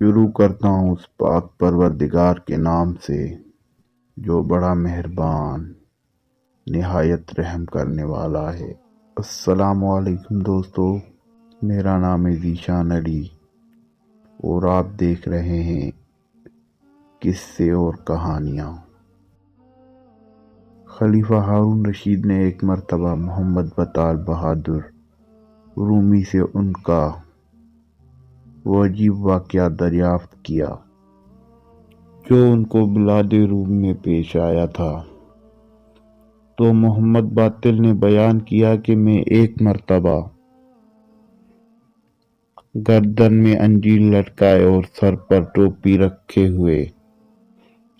شروع کرتا ہوں اس پاک پروردگار کے نام سے جو بڑا مہربان نہایت رحم کرنے والا ہے۔ السلام علیکم دوستو، میرا نام ہے ذیشان علی اور آپ دیکھ رہے ہیں قصے اور کہانیاں۔ خلیفہ ہارون رشید نے ایک مرتبہ محمد بطال بہادر رومی سے ان کا وہ عجیب واقعہ دریافت کیا جو ان کو بلاد روم میں پیش آیا تھا۔ تو محمد باطل نے بیان کیا کہ میں ایک مرتبہ گردن میں انجیل لٹکائے اور سر پر ٹوپی رکھے ہوئے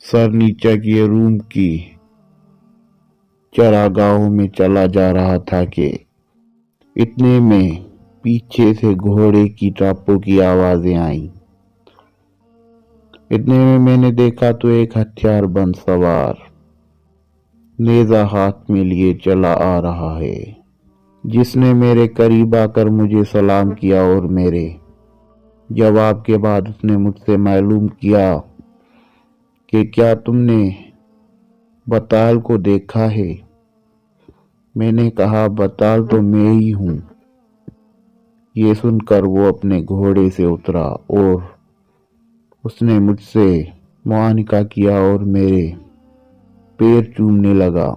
سر نیچا کیے روم کی چراگاہوں میں چلا جا رہا تھا کہ اتنے میں پیچھے سے گھوڑے کی ٹاپوں کی آوازیں آئیں۔ اتنے میں نے دیکھا تو ایک ہتھیار بند سوار نیزہ ہاتھ میں لیے چلا آ رہا ہے، جس نے میرے قریب آ کر مجھے سلام کیا اور میرے جواب کے بعد اس نے مجھ سے معلوم کیا کہ کیا تم نے بطال کو دیکھا ہے؟ میں نے کہا بطال تو میں ہی ہوں۔ یہ سن کر وہ اپنے گھوڑے سے اترا اور اس نے مجھ سے معانقہ کیا اور میرے پیر چومنے لگا۔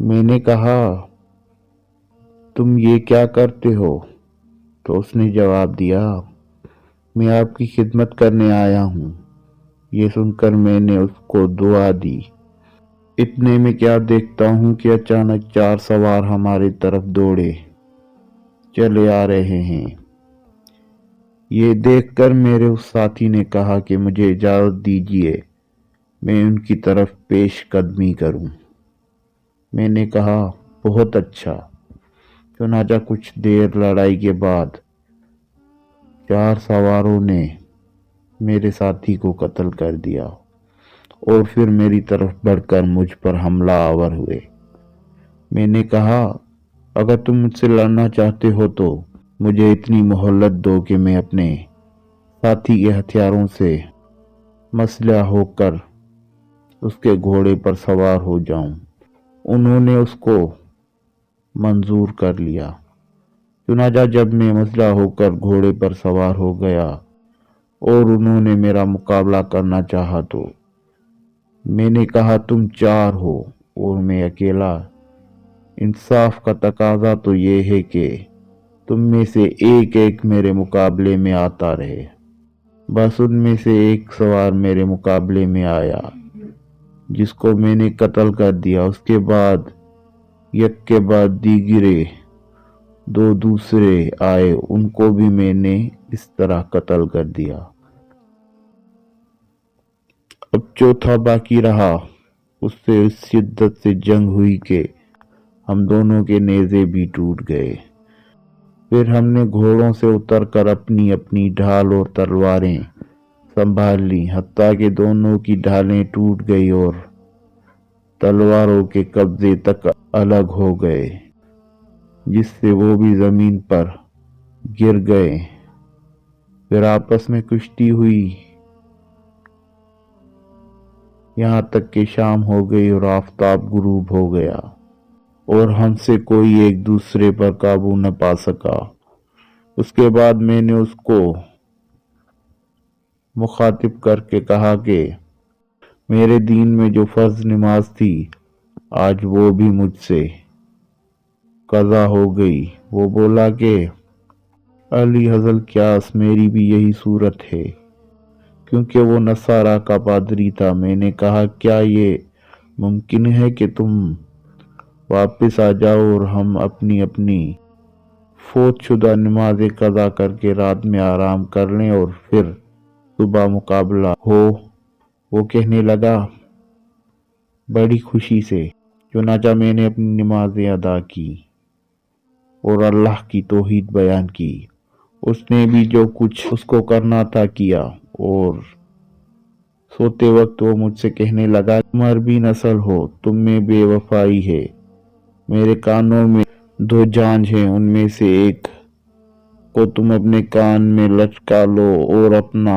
میں نے کہا تم یہ کیا کرتے ہو؟ تو اس نے جواب دیا میں آپ کی خدمت کرنے آیا ہوں۔ یہ سن کر میں نے اس کو دعا دی۔ اتنے میں کیا دیکھتا ہوں کہ اچانک 4 سوار ہماری طرف دوڑے چلے آ رہے ہیں۔ یہ دیکھ کر میرے اس ساتھی نے کہا کہ مجھے اجازت دیجیے میں ان کی طرف پیش قدمی کروں۔ میں نے کہا بہت اچھا۔ چنانچہ کچھ دیر لڑائی کے بعد 4 سواروں نے میرے ساتھی کو قتل کر دیا اور پھر میری طرف بڑھ کر مجھ پر حملہ آور ہوئے۔ میں نے کہا اگر تم مجھ سے لڑنا چاہتے ہو تو مجھے اتنی مہلت دو کہ میں اپنے ساتھی کے ہتھیاروں سے مسلح ہو کر اس کے گھوڑے پر سوار ہو جاؤں۔ انہوں نے اس کو منظور کر لیا۔ چنانچہ جب میں مسلح ہو کر گھوڑے پر سوار ہو گیا اور انہوں نے میرا مقابلہ کرنا چاہا تو میں نے کہا تم 4 ہو اور میں اکیلا۔ انصاف کا تقاضا تو یہ ہے کہ تم میں سے ایک میرے مقابلے میں آتا رہے۔ بس ان میں سے ایک سوار میرے مقابلے میں آیا جس کو میں نے قتل کر دیا۔ اس کے بعد یک کے بعد دیگرے 2 دوسرے آئے، ان کو بھی میں نے اس طرح قتل کر دیا۔ اب چوتھا باقی رہا، اس سے اس شدت سے جنگ ہوئی کہ ہم دونوں کے نیزے بھی ٹوٹ گئے۔ پھر ہم نے گھوڑوں سے اتر کر اپنی اپنی ڈھال اور تلواریں سنبھال لیں، حتیٰ کہ دونوں کی ڈھالیں ٹوٹ گئی اور تلواروں کے قبضے تک الگ ہو گئے، جس سے وہ بھی زمین پر گر گئے۔ پھر آپس میں کشتی ہوئی یہاں تک کہ شام ہو گئی اور آفتاب غروب ہو گیا اور ہم سے کوئی ایک دوسرے پر قابو نہ پا سکا۔ اس کے بعد میں نے اس کو مخاطب کر کے کہا کہ میرے دین میں جو فرض نماز تھی آج وہ بھی مجھ سے قضا ہو گئی۔ وہ بولا کہ علی حضل قیاس میری بھی یہی صورت ہے، کیونکہ وہ نصارہ کا پادری تھا۔ میں نے کہا کیا یہ ممکن ہے کہ تم واپس آ جاؤ اور ہم اپنی اپنی فوت شدہ نمازیں قضا کر کے رات میں آرام کر لیں اور پھر صبح مقابلہ ہو؟ وہ کہنے لگا بڑی خوشی سے۔ چنانچہ میں نے اپنی نمازیں ادا کی اور اللہ کی توحید بیان کی۔ اس نے بھی جو کچھ اس کو کرنا تھا کیا اور سوتے وقت وہ مجھ سے کہنے لگا تم عربی نسل ہو، تم میں بے وفائی ہے۔ میرے کانوں میں 2 جانج ہیں، ان میں سے ایک کو تم اپنے کان میں لٹکا لو اور اپنا